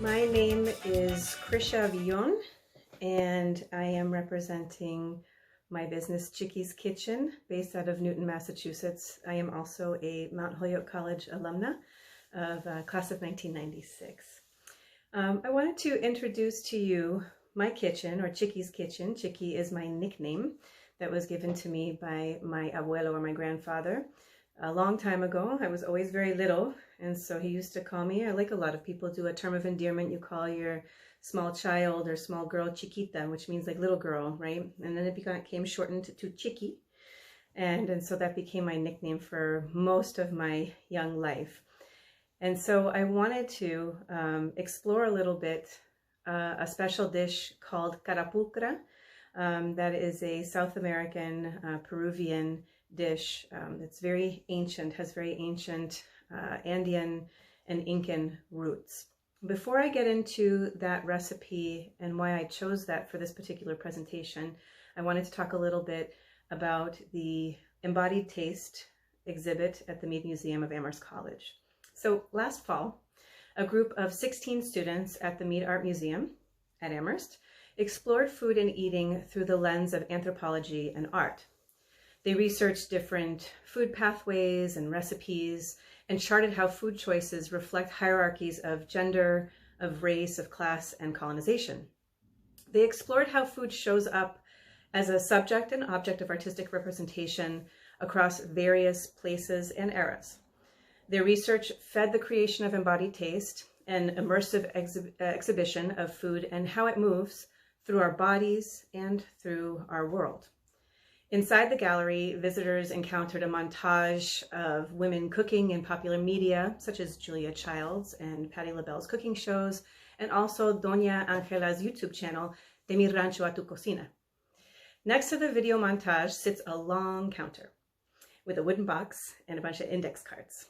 My name is Krysia and I am representing my business Chicky's Kitchen based out of Newton, Massachusetts. I am also a Mount Holyoke College alumna of class of 1996. I wanted to introduce to you my kitchen, or Chicky's Kitchen. Chicky is my nickname that was given to me by my abuelo, or my grandfather, a long time ago. I was always very little, and so he used to call me, like a lot of people do, a term of endearment. You call your small child or small girl Chiquita, which means like little girl, right? And then it became shortened to Chicky, and so that became my nickname for most of my young life. And so I wanted to explore a little bit a special dish called Karapulcra. That is a South American, Peruvian dish that's very ancient, has very ancient Andean and Incan roots. Before I get into that recipe and why I chose that for this particular presentation, I wanted to talk a little bit about the Embodied Taste exhibit at the Mead Museum of Amherst College. So last fall, a group of 16 students at the Mead Art Museum at Amherst explored food and eating through the lens of anthropology and art. They researched different food pathways and recipes and charted how food choices reflect hierarchies of gender, of race, of class, and colonization. They explored how food shows up as a subject and object of artistic representation across various places and eras. Their research fed the creation of Embodied Taste, an immersive exhibition of food and how it moves through our bodies and through our world. Inside the gallery, visitors encountered a montage of women cooking in popular media, such as Julia Child's and Patti LaBelle's cooking shows, and also Doña Ángela's YouTube channel, De mi rancho a tu cocina. Next to the video montage sits a long counter with a wooden box and a bunch of index cards.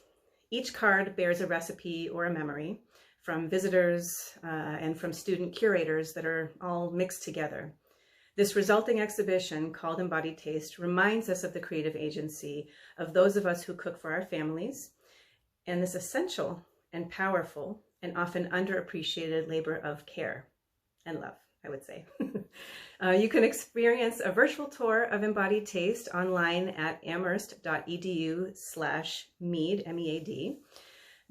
Each card bears a recipe or a memory from visitors and from student curators that are all mixed together. This resulting exhibition, called Embodied Taste, reminds us of the creative agency of those of us who cook for our families, and this essential and powerful and often underappreciated labor of care and love, I would say. You can experience a virtual tour of Embodied Taste online at amherst.edu/mead, M-E-A-D.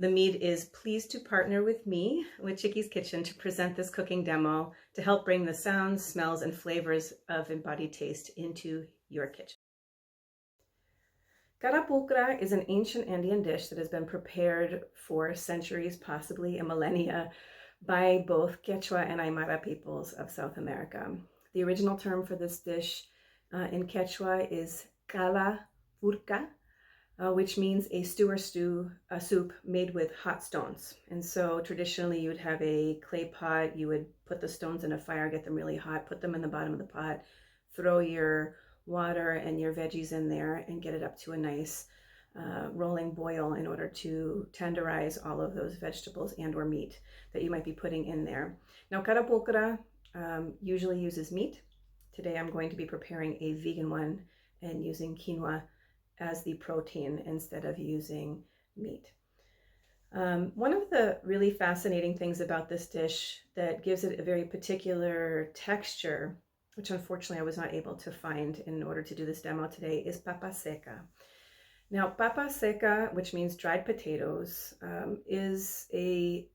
The Mead is pleased to partner with me, with Chicky's Kitchen, to present this cooking demo to help bring the sounds, smells, and flavors of Embodied Taste into your kitchen. Karapukra is an ancient Andean dish that has been prepared for centuries, possibly a millennia, by both Quechua and Aymara peoples of South America. The original term for this dish in Quechua is Carapulcra, which means a stew or a soup made with hot stones. And so traditionally you would have a clay pot, you would put the stones in a fire, get them really hot, put them in the bottom of the pot, throw your water and your veggies in there and get it up to a nice rolling boil in order to tenderize all of those vegetables and or meat that you might be putting in there. Now, Karapulcra usually uses meat. Today I'm going to be preparing a vegan one and using quinoa as the protein instead of using meat. One of the really fascinating things about this dish that gives it a very particular texture, which unfortunately I was not able to find in order to do this demo today, is papa seca. Now, papa seca, which means dried potatoes, is a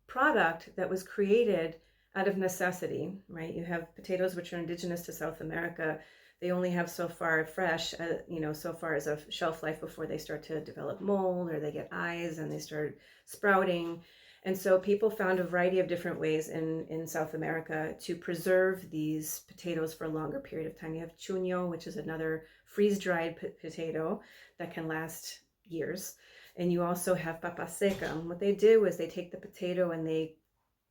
product that was created out of necessity, right? You have potatoes which are indigenous to South America. They only have so far fresh, so far as a shelf life before they start to develop mold or they get eyes and they start sprouting. And so people found a variety of different ways in South America to preserve these potatoes for a longer period of time. You have chuño, which is another freeze-dried potato that can last years. And you also have papa seca. And what they do is they take the potato and they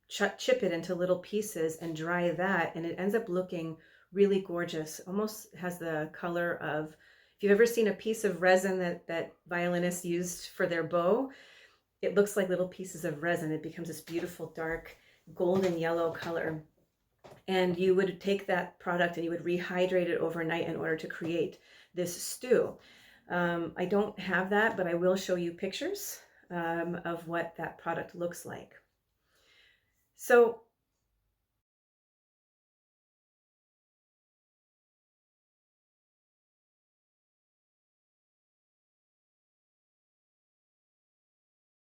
chip it into little pieces and dry that, and it ends up looking really gorgeous. Almost has the color of, if you've ever seen a piece of resin that violinists used for their bow, it looks like little pieces of resin. It becomes this beautiful dark golden yellow color. And you would take that product and you would rehydrate it overnight in order to create this stew. I don't have that, but I will show you pictures of what that product looks like. So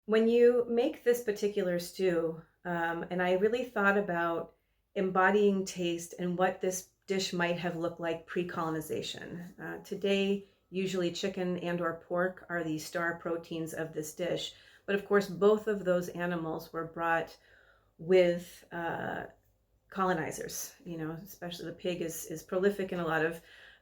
when you make this particular stew, and I really thought about embodying taste and what this dish might have looked like pre-colonization. Today, usually chicken and or pork are the star proteins of this dish, but of course both of those animals were brought with colonizers. You know, especially the pig is prolific in a lot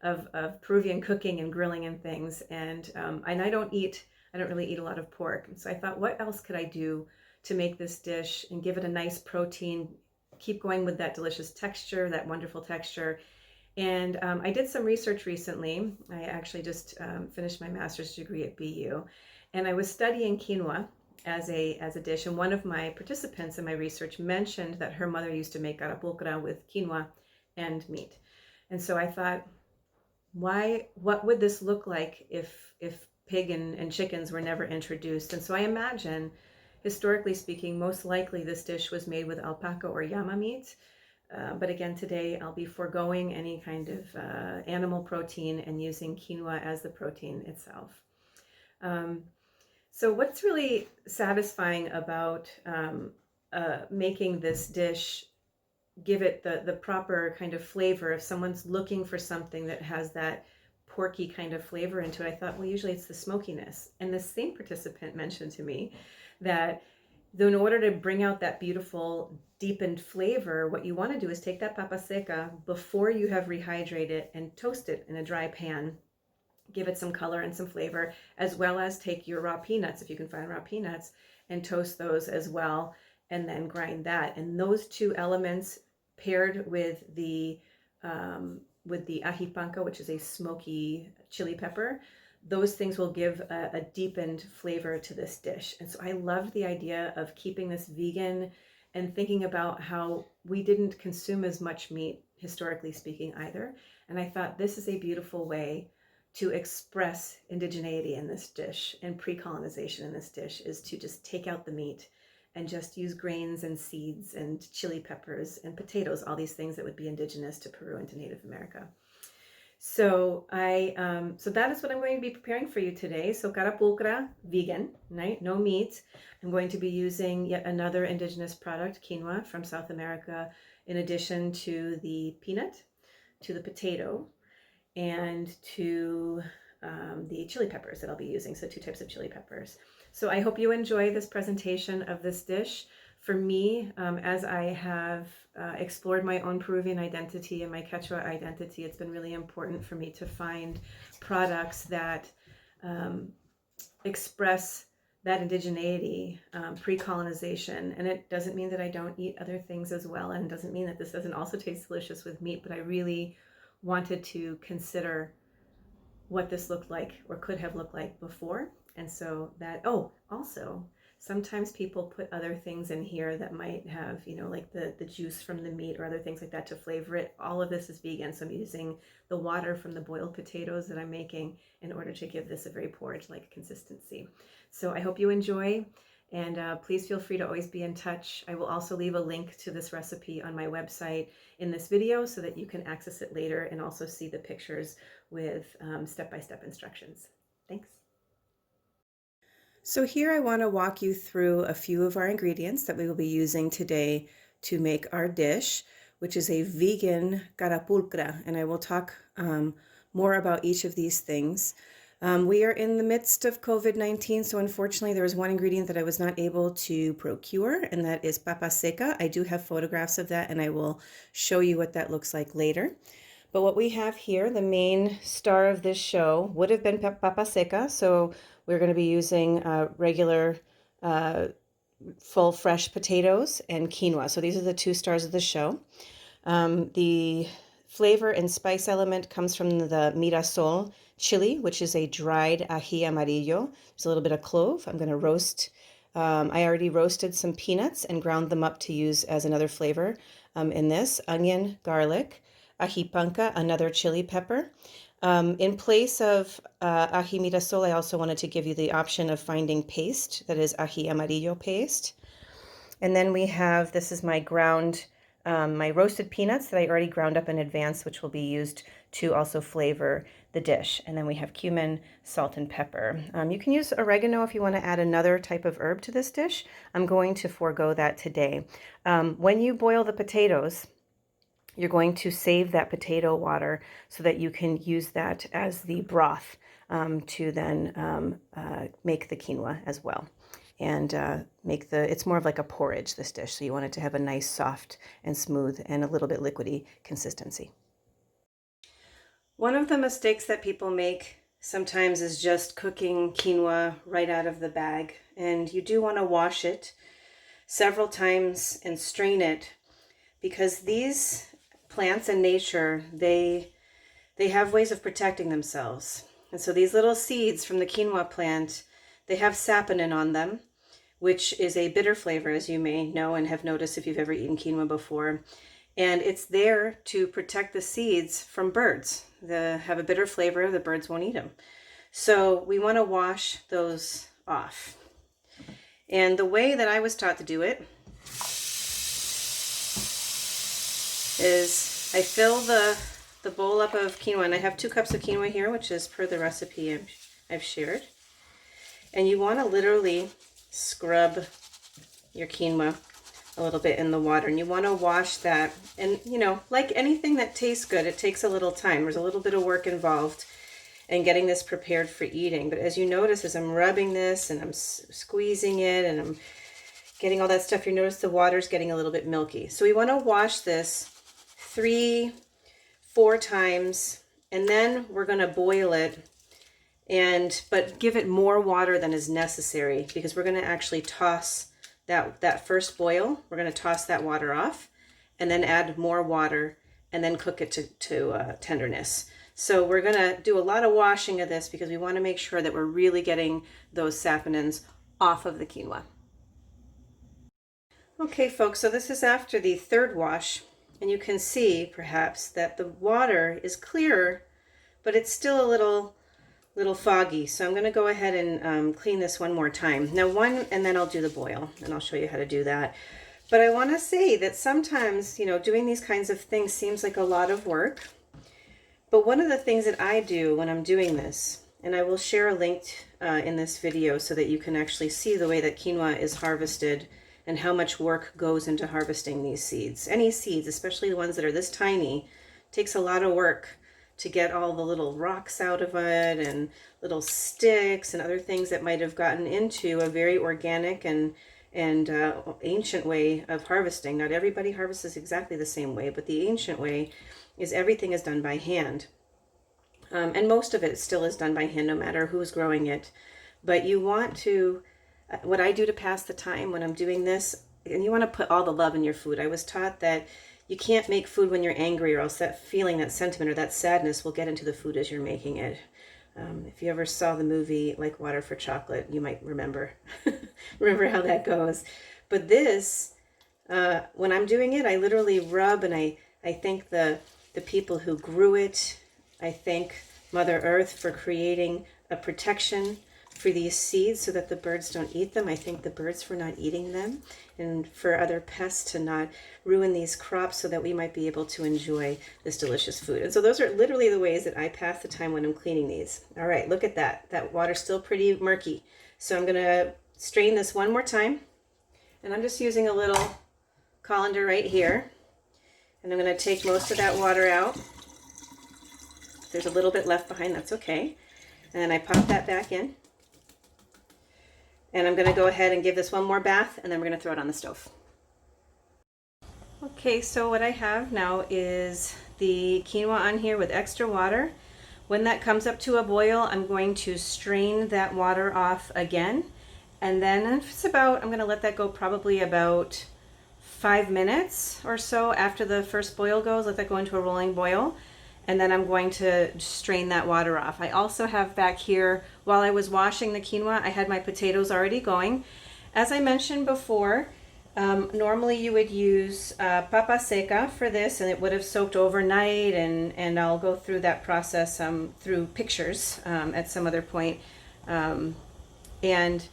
of Peruvian cooking and grilling and things. And I don't really eat a lot of pork. And so I thought, what else could I do to make this dish and give it a nice protein, keep going with that delicious texture, that wonderful texture. And I did some research recently. I actually just finished my master's degree at BU, and I was studying quinoa as a dish. And one of my participants in my research mentioned that her mother used to make carapulcra with quinoa and meat. And so I thought, what would this look like if pig and chickens were never introduced? And so I imagine, historically speaking, most likely this dish was made with alpaca or llama meat. But again, today I'll be foregoing any kind of animal protein and using quinoa as the protein itself. So what's really satisfying about making this dish, give it the proper kind of flavor, if someone's looking for something that has that porky kind of flavor into it, I thought, well, usually it's the smokiness. And the same participant mentioned to me that in order to bring out that beautiful deepened flavor, what you want to do is take that papa seca before you have rehydrated it and toast it in a dry pan, give it some color and some flavor, as well as take your raw peanuts, if you can find raw peanuts, and toast those as well, and then grind that. And those two elements paired with the ají panca, which is a smoky chili pepper, those things will give a deepened flavor to this dish. And so I loved the idea of keeping this vegan and thinking about how we didn't consume as much meat, historically speaking, either. And I thought this is a beautiful way to express indigeneity in this dish and pre-colonization in this dish, is to just take out the meat and just use grains and seeds and chili peppers and potatoes, all these things that would be indigenous to Peru and to Native America. So so that is what I'm going to be preparing for you today. So carapulcra, vegan, right? No meat. I'm going to be using yet another indigenous product, quinoa from South America, in addition to the peanut, to the potato, and to the chili peppers that I'll be using. So 2 types of chili peppers. So I hope you enjoy this presentation of this dish. For me, as I have explored my own Peruvian identity and my Quechua identity, it's been really important for me to find products that express that indigeneity pre-colonization. And it doesn't mean that I don't eat other things as well, and it doesn't mean that this doesn't also taste delicious with meat, but I really wanted to consider what this looked like or could have looked like before. And so that, also, sometimes people put other things in here that might have, you know, like the juice from the meat or other things like that to flavor it. All of this is vegan. So I'm using the water from the boiled potatoes that I'm making in order to give this a very porridge-like consistency. So I hope you enjoy, and please feel free to always be in touch. I will also leave a link to this recipe on my website in this video so that you can access it later and also see the pictures with step-by-step instructions. Thanks. So here I want to walk you through a few of our ingredients that we will be using today to make our dish, which is a vegan carapulcra, and I will talk more about each of these things. We are in the midst of COVID-19, so unfortunately there was one ingredient that I was not able to procure, and that is papa seca. I do have photographs of that, and I will show you what that looks like later. But what we have here, the main star of this show, would have been papa seca. So we're going to be using regular full fresh potatoes and quinoa. So these are the 2 stars of the show. The flavor and spice element comes from the mirasol chili, which is a dried ají amarillo. There's a little bit of clove. I'm going to roast. I already roasted some peanuts and ground them up to use as another flavor in this. Onion, garlic, ají panca, another chili pepper. In place of ají mirasol, I also wanted to give you the option of finding paste, that is ají amarillo paste. And then we have, this is my ground, my roasted peanuts that I already ground up in advance, which will be used to also flavor the dish. And then we have cumin, salt, and pepper. You can use oregano if you want to add another type of herb to this dish. I'm going to forego that today. When you boil the potatoes, you're going to save that potato water so that you can use that as the broth to then make the quinoa as well. And it's more of like a porridge, this dish. So you want it to have a nice, soft and smooth and a little bit liquidy consistency. One of the mistakes that people make sometimes is just cooking quinoa right out of the bag. And you do want to wash it several times and strain it, because these plants in nature, they have ways of protecting themselves. And so these little seeds from the quinoa plant, they have saponin on them, which is a bitter flavor, as you may know and have noticed if you've ever eaten quinoa before. And it's there to protect the seeds from birds. They have a bitter flavor, the birds won't eat them. So we want to wash those off. And the way that I was taught to do it is I fill the bowl up of quinoa, and I have 2 cups of quinoa here, which is per the recipe I've shared. And you want to literally scrub your quinoa a little bit in the water, and you want to wash that. And you know, like anything that tastes good, it takes a little time. There's a little bit of work involved in getting this prepared for eating. But as you notice, as I'm rubbing this and I'm squeezing it and I'm getting all that stuff, you notice the water's getting a little bit milky. So we want to wash this 3-4 times, and then we're going to boil it, but give it more water than is necessary, because we're going to actually toss that first boil. We're going to toss that water off and then add more water and then cook it to tenderness. So we're going to do a lot of washing of this because we want to make sure that we're really getting those saponins off of the quinoa. Okay, folks, so this is after the 3rd wash, and you can see perhaps that the water is clearer, but it's still a little foggy. So I'm going to go ahead and clean this one more time. Now and then I'll do the boil, and I'll show you how to do that. But I want to say that sometimes, you know, doing these kinds of things seems like a lot of work. But one of the things that I do when I'm doing this, and I will share a link in this video so that you can actually see the way that quinoa is harvested and how much work goes into harvesting these seeds. Any seeds, especially the ones that are this tiny, takes a lot of work to get all the little rocks out of it and little sticks and other things that might have gotten into a very organic and ancient way of harvesting. Not everybody harvests exactly the same way, but the ancient way is everything is done by hand. And most of it still is done by hand, no matter who's growing it. But you want to, what I do to pass the time when I'm doing this, and you want to put all the love in your food. I was taught that you can't make food when you're angry, or else that feeling, that sentiment, or that sadness will get into the food as you're making it. If you ever saw the movie Like Water for Chocolate, you might remember how that goes. But this, when I'm doing it, I literally rub, and I thank the people who grew it. I thank Mother Earth for creating a protection for these seeds so that the birds don't eat them. I thank the birds for not eating them, and for other pests to not ruin these crops so that we might be able to enjoy this delicious food. And so those are literally the ways that I pass the time when I'm cleaning these. All right, look at that. That water's still pretty murky. So I'm going to strain this one more time. And I'm just using a little colander right here. And I'm going to take most of that water out. If there's a little bit left behind, that's okay. And then I pop that back in. And I'm going to go ahead and give this one more bath, and then we're going to throw it on the stove. Okay, so what I have now is the quinoa on here with extra water. When that comes up to a boil, I'm going to strain that water off again. And then it's about, I'm going to let that go probably about 5 minutes or so after the first boil goes. Let that go into a rolling boil. And then I'm going to strain that water off. I also have back here, while I was washing the quinoa, I had my potatoes already going. As I mentioned before, normally you would use papa seca for this, and it would have soaked overnight, and I'll go through that process through pictures at some other point. And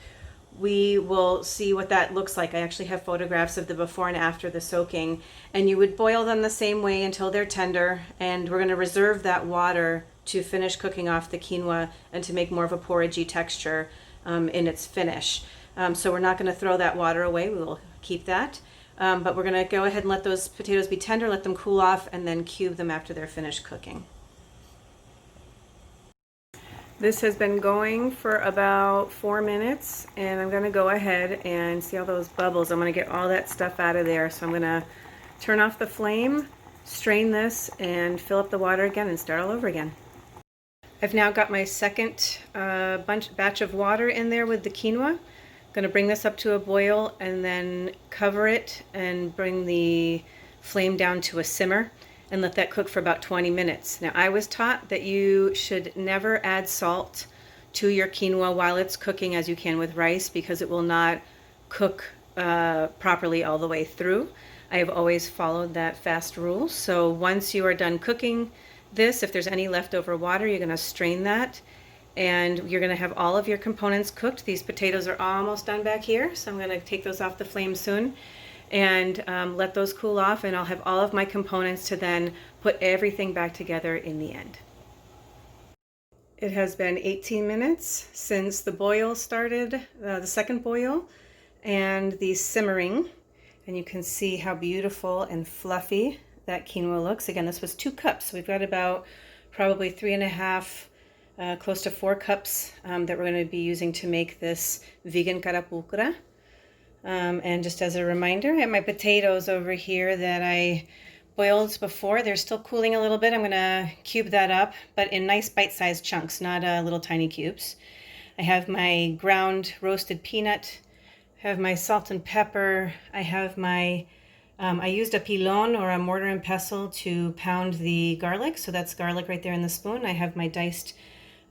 we will see what that looks like. I actually have photographs of the before and after the soaking, and you would boil them the same way until they're tender, and we're going to reserve that water to finish cooking off the quinoa and to make more of a porridgey texture in its finish. So we're not going to throw that water away, we will keep that. But we're going to go ahead and let those potatoes be tender, let them cool off, and then cube them after they're finished cooking. This has been going for about 4 minutes, and I'm going to go ahead and see all those bubbles. I'm going to get all that stuff out of there. So I'm going to turn off the flame, strain this, and fill up the water again and start all over again. I've now got my second batch of water in there with the quinoa. I'm going to bring this up to a boil and then cover it and bring the flame down to a simmer and let that cook for about 20 minutes. Now, I was taught that you should never add salt to your quinoa while it's cooking as you can with rice, because it will not cook properly all the way through. I have always followed that fast rule. So once you are done cooking this, if there's any leftover water, you're gonna strain that, and you're gonna have all of your components cooked. These potatoes are almost done back here, so I'm gonna take those off the flame soon and let those cool off, and I'll have all of my components to then put everything back together in the end. It has been 18 minutes since the boil started, the second boil, and the simmering, and you can see how beautiful and fluffy that quinoa looks. Again, this was 2 cups, so we've got about probably 3.5, close to 4 cups that we're going to be using to make this vegan Karapukra. And just as a reminder, I have my potatoes over here that I boiled before. They're still cooling a little bit. I'm going to cube that up, but in nice bite-sized chunks, not little tiny cubes. I have my ground roasted peanut. I have my salt and pepper. I have my, I used a pilon or a mortar and pestle to pound the garlic. So that's garlic right there in the spoon. I have my diced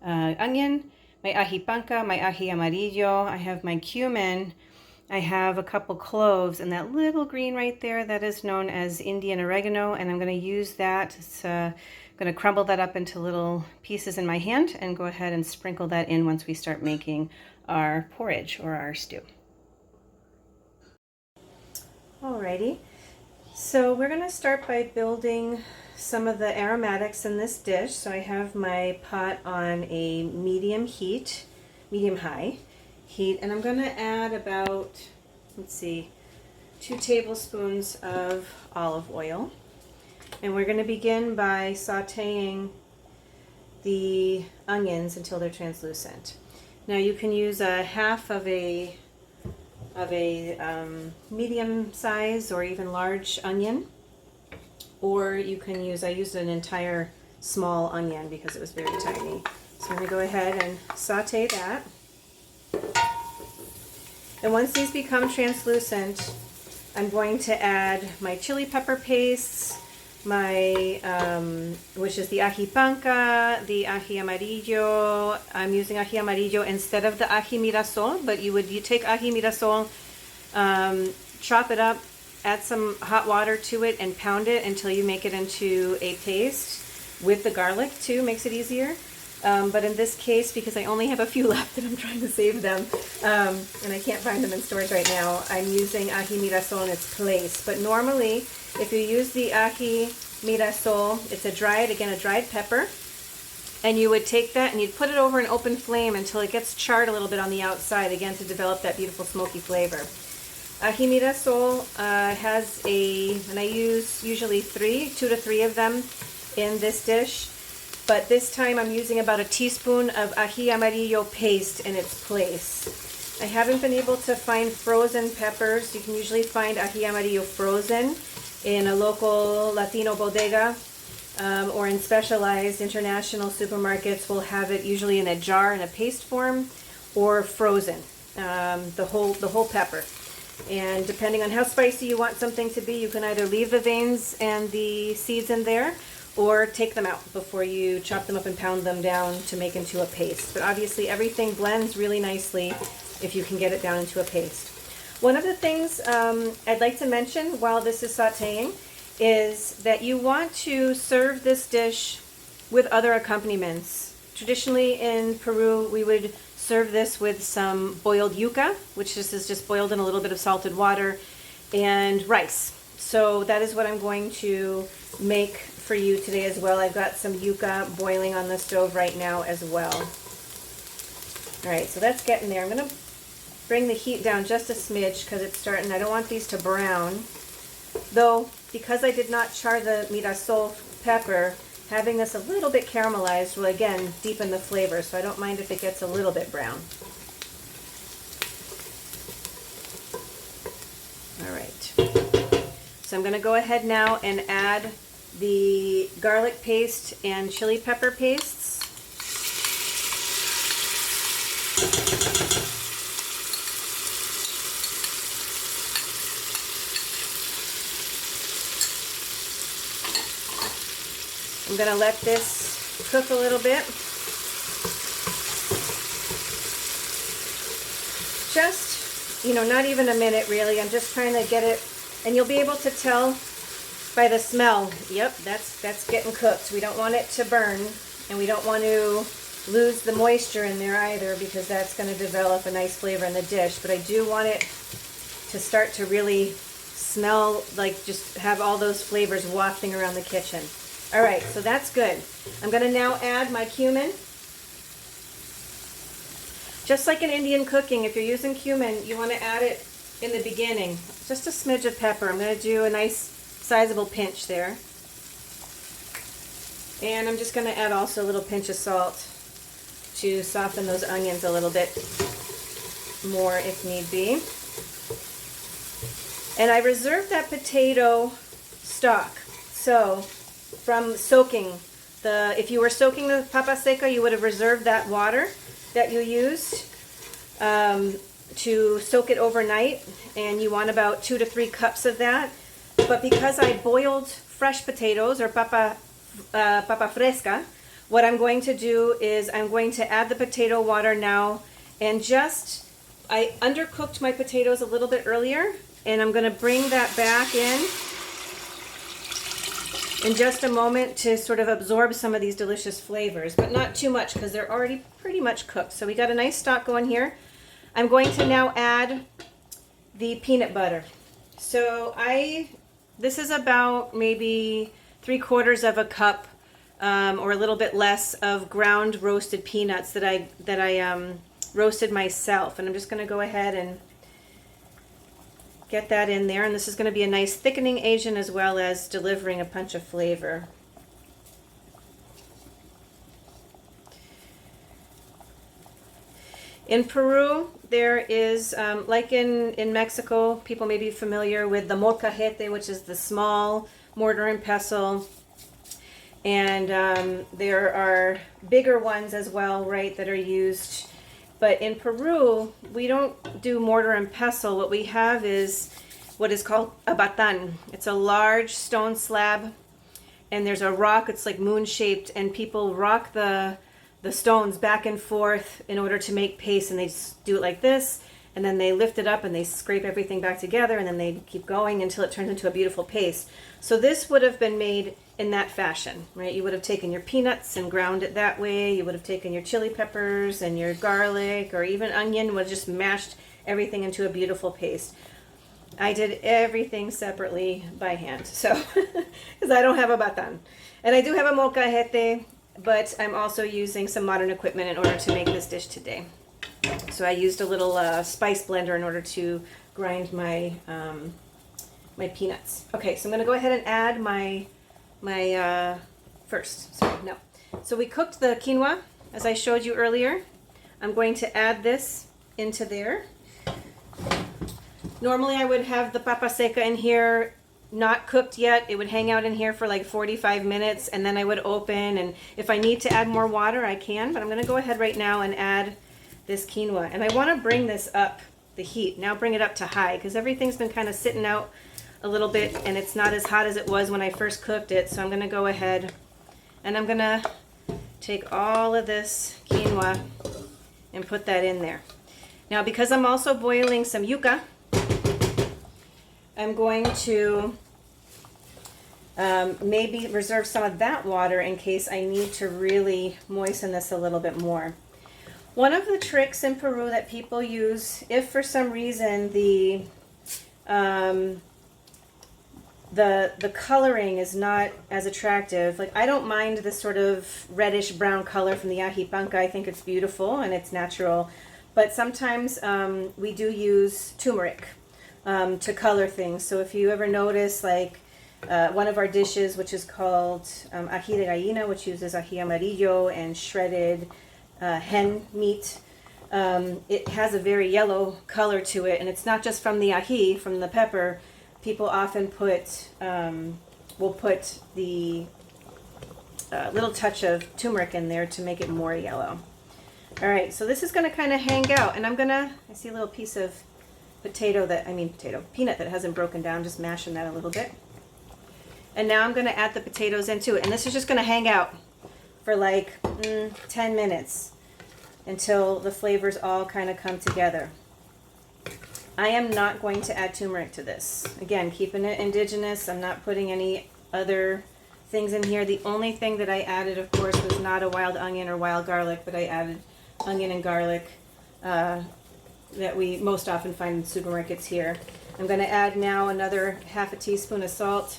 onion, my ají panca, my ají amarillo. I have my cumin. I have a couple cloves, and that little green right there, that is known as Indian oregano, and I'm going to use that. I'm going to crumble that up into little pieces in my hand and go ahead and sprinkle that in once we start making our porridge or our stew. Alrighty, so we're going to start by building some of the aromatics in this dish. So I have my pot on a medium high heat, and I'm going to add about, let's see, 2 tablespoons of olive oil. And we're going to begin by sauteing the onions until they're translucent. Now you can use a half of a medium size or even large onion, or you can use, I used an entire small onion because it was very tiny. So I'm going to go ahead and saute that. And once these become translucent, I'm going to add my chili pepper pastes, my which is the ají panca, the ají amarillo. I'm using ají amarillo instead of the ají mirasol, but you take ají mirasol, chop it up, add some hot water to it, and pound it until you make it into a paste with the garlic too. Makes it easier. But in this case, because I only have a few left and I'm trying to save them, and I can't find them in stores right now, I'm using ají mirasol in its place. But normally, if you use the ají mirasol, it's a dried pepper, and you would take that and you'd put it over an open flame until it gets charred a little bit on the outside, again, to develop that beautiful smoky flavor. Ají mirasol has and I use usually 2 to 3 of them in this dish. But this time I'm using about a teaspoon of ají amarillo paste in its place. I haven't been able to find frozen peppers. You can usually find ají amarillo frozen in a local Latino bodega, or in specialized international supermarkets. We'll have it usually in a jar in a paste form, or frozen, the whole pepper. And depending on how spicy you want something to be, you can either leave the veins and the seeds in there, or take them out before you chop them up and pound them down to make into a paste. But obviously everything blends really nicely if you can get it down into a paste. One of the things I'd like to mention while this is sauteing is that you want to serve this dish with other accompaniments. Traditionally in Peru, we would serve this with some boiled yuca, which is just boiled in a little bit of salted water, and rice. So that is what I'm going to make for you today as well. I've got some yuca boiling on the stove right now as well. All right, so that's getting there. I'm going to bring the heat down just a smidge because it's starting. I don't want these to brown. Though, because I did not char the mirasol pepper, having this a little bit caramelized will again deepen the flavor, so I don't mind if it gets a little bit brown. All right. So I'm going to go ahead now and add the garlic paste and chili pepper pastes. I'm going to let this cook a little bit. Just, not even a minute really. I'm just trying to get it, and you'll be able to tell by the smell. Yep, that's getting cooked. We don't want it to burn, and we don't want to lose the moisture in there either, because that's going to develop a nice flavor in the dish. But I do want it to start to really smell like, just have all those flavors wafting around the kitchen. All right, so that's good. I'm going to now add my cumin. Just like in Indian cooking, if you're using cumin, you want to add it in the beginning. Just a smidge of pepper. I'm going to do a nice sizable pinch there. And I'm just going to add also a little pinch of salt to soften those onions a little bit more if need be. And I reserved that potato stock. So from soaking, if you were soaking the papa seca, you would have reserved that water that you used to soak it overnight, and you want about 2 to 3 cups of that. But because I boiled fresh potatoes, or papa fresca, what I'm going to do is I'm going to add the potato water now, and I undercooked my potatoes a little bit earlier, and I'm going to bring that back in just a moment to sort of absorb some of these delicious flavors, but not too much because they're already pretty much cooked. So we got a nice stock going here. I'm going to now add the peanut butter. So this is about maybe 3/4 of a cup or a little bit less of ground roasted peanuts that I roasted myself, and I'm just going to go ahead and get that in there, and this is going to be a nice thickening agent as well as delivering a punch of flavor. In Peru, there is, like in Mexico, people may be familiar with the molcajete, which is the small mortar and pestle, and there are bigger ones as well, right, that are used. But in Peru, we don't do mortar and pestle. What we have is what is called a batan. It's a large stone slab, and there's a rock. It's like moon-shaped, and people rock the stones back and forth in order to make paste, and they do it like this, and then they lift it up and they scrape everything back together, and then they keep going until it turns into a beautiful paste. So this would have been made in that fashion, right? You would have taken your peanuts and ground it that way. You would have taken your chili peppers and your garlic or even onion, would have just mashed everything into a beautiful paste. I did everything separately by hand, so because I don't have a batan. And I do have a molcajete, but I'm also using some modern equipment in order to make this dish today. So I used a little spice blender in order to grind my my peanuts. Okay, so I'm going to go ahead and add my So we cooked the quinoa as I showed you earlier. I'm going to add this into there. Normally I would have the papa seca in here not cooked yet. It would hang out in here for like 45 minutes, and then I would open, and if I need to add more water I can, but I'm going to go ahead right now and add this quinoa. And I want to bring this up, the heat, now bring it up to high, because everything's been kind of sitting out a little bit and it's not as hot as it was when I first cooked it. So I'm going to go ahead and I'm going to take all of this quinoa and put that in there. Now, because I'm also boiling some yuca, I'm going to maybe reserve some of that water in case I need to really moisten this a little bit more. One of the tricks in Peru that people use, if for some reason the coloring is not as attractive, like I don't mind this sort of reddish brown color from the ajipanca. I think it's beautiful and it's natural, but sometimes we do use turmeric to color things. So if you ever notice, like one of our dishes, which is called ají de gallina, which uses ají amarillo and shredded hen meat, it has a very yellow color to it, and it's not just from the ají, from the pepper. People often will put the little touch of turmeric in there to make it more yellow. All right, so this is going to kind of hang out, and I see a little piece of peanut that hasn't broken down, just mashing that a little bit. And now I'm going to add the potatoes into it, and this is just going to hang out for like 10 minutes until the flavors all kind of come together. I am not going to add turmeric to this. Again, keeping it indigenous. I'm not putting any other things in here. The only thing that I added, of course, was not a wild onion or wild garlic, but I added onion and garlic that we most often find in supermarkets here. I'm going to add now another half a teaspoon of salt.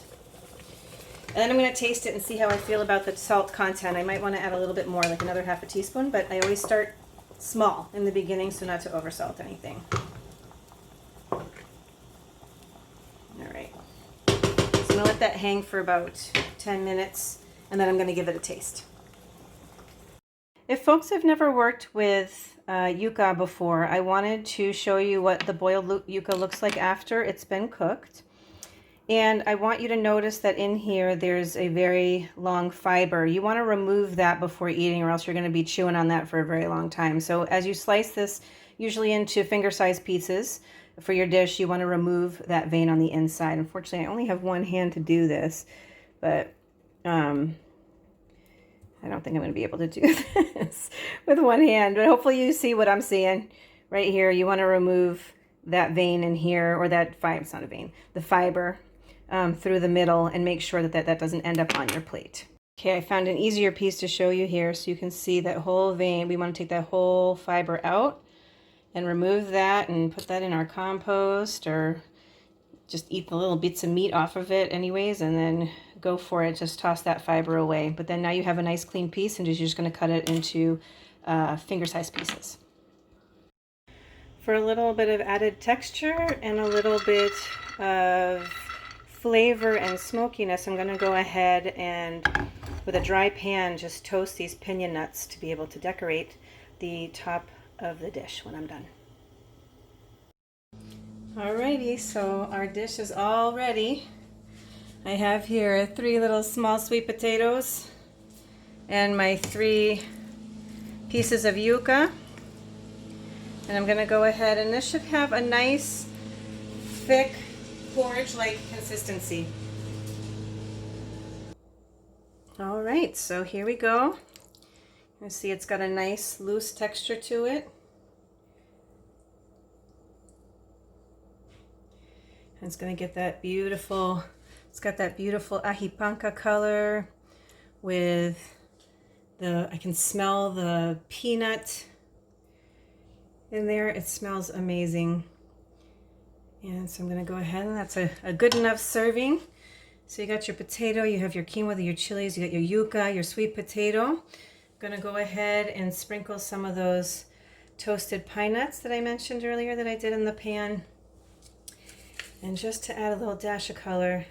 And then I'm going to taste it and see how I feel about the salt content. I might want to add a little bit more, like another half a teaspoon, but I always start small in the beginning so not to oversalt anything. All right. So I'm going to let that hang for about 10 minutes, and then I'm going to give it a taste. If folks have never worked with yuca before, I wanted to show you what the boiled yuca looks like after it's been cooked. And I want you to notice that in here there's a very long fiber. You want to remove that before eating, or else you're going to be chewing on that for a very long time. So as you slice this, usually into finger-sized pieces for your dish, you want to remove that vein on the inside. Unfortunately, I only have one hand to do this, but I don't think I'm going to be able to do this with one hand. But hopefully you see what I'm seeing right here. You want to remove that vein in here, or that fiber, it's not a vein, the fiber. Through the middle, and make sure that doesn't end up on your plate. Okay, I found an easier piece to show you here so you can see that whole vein. We want to take that whole fiber out and remove that and put that in our compost, or just eat the little bits of meat off of it anyways, and then go for it. Just toss that fiber away. But then now you have a nice clean piece, and you're just going to cut it into finger-sized pieces. For a little bit of added texture and a little bit of flavor and smokiness, I'm going to go ahead and with a dry pan just toast these piña nuts to be able to decorate the top of the dish when I'm done. Alrighty, so our dish is all ready. I have here 3 little small sweet potatoes and my 3 pieces of yuca, and I'm going to go ahead, and this should have a nice thick porridge-like consistency. All right, so here we go. You see it's got a nice loose texture to it. And it's going to get that beautiful, it's got that beautiful ajipanca color with I can smell the peanut in there. It smells amazing. And so I'm going to go ahead, and that's a good enough serving. So you got your potato, you have your quinoa, your chilies, you got your yuca, your sweet potato. I'm going to go ahead and sprinkle some of those toasted pine nuts that I mentioned earlier that I did in the pan. And just to add a little dash of color,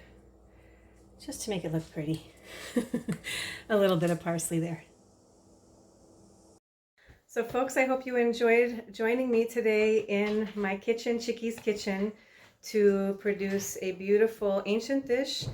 just to make it look pretty. A little bit of parsley there. So folks, I hope you enjoyed joining me today in my kitchen, Chicky's kitchen, to produce a beautiful ancient dish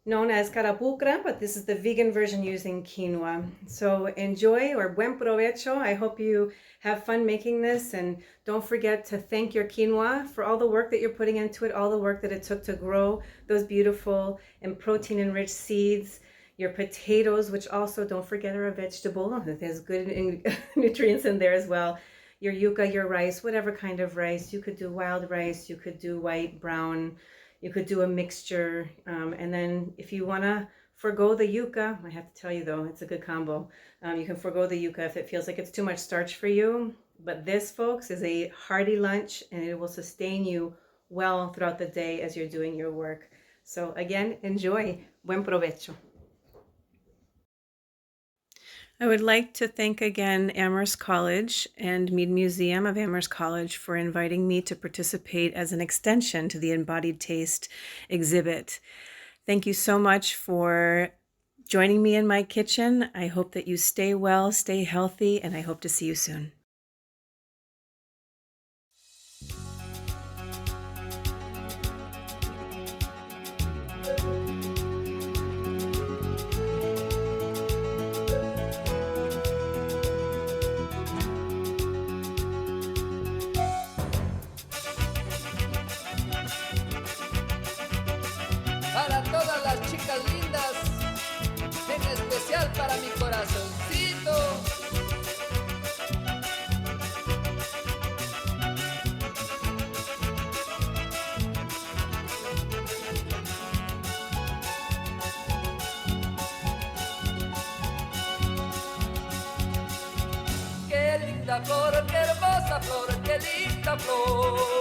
known as Karapukra, but this is the vegan version using quinoa. So enjoy, or buen provecho. I hope you have fun making this, and don't forget to thank your quinoa for all the work that you're putting into it, all the work that it took to grow those beautiful and protein-enriched seeds. Your potatoes, which also, don't forget, are a vegetable. There's good nutrients in there as well. Your yuca, your rice, whatever kind of rice. You could do wild rice, you could do white, brown, you could do a mixture. And then if you want to forgo the yuca. I have to tell you though, it's a good combo. You can forgo the yuca if it feels like it's too much starch for you. But this, folks, is a hearty lunch and it will sustain you well throughout the day as you're doing your work. So again, enjoy. Buen provecho. I would like to thank again Amherst College and Mead Museum of Amherst College for inviting me to participate as an extension to the Embodied Taste exhibit. Thank you so much for joining me in my kitchen. I hope that you stay well, stay healthy, and I hope to see you soon. Para todas las chicas lindas, en especial para mi corazoncito. Qué linda flor, qué hermosa flor, qué linda flor.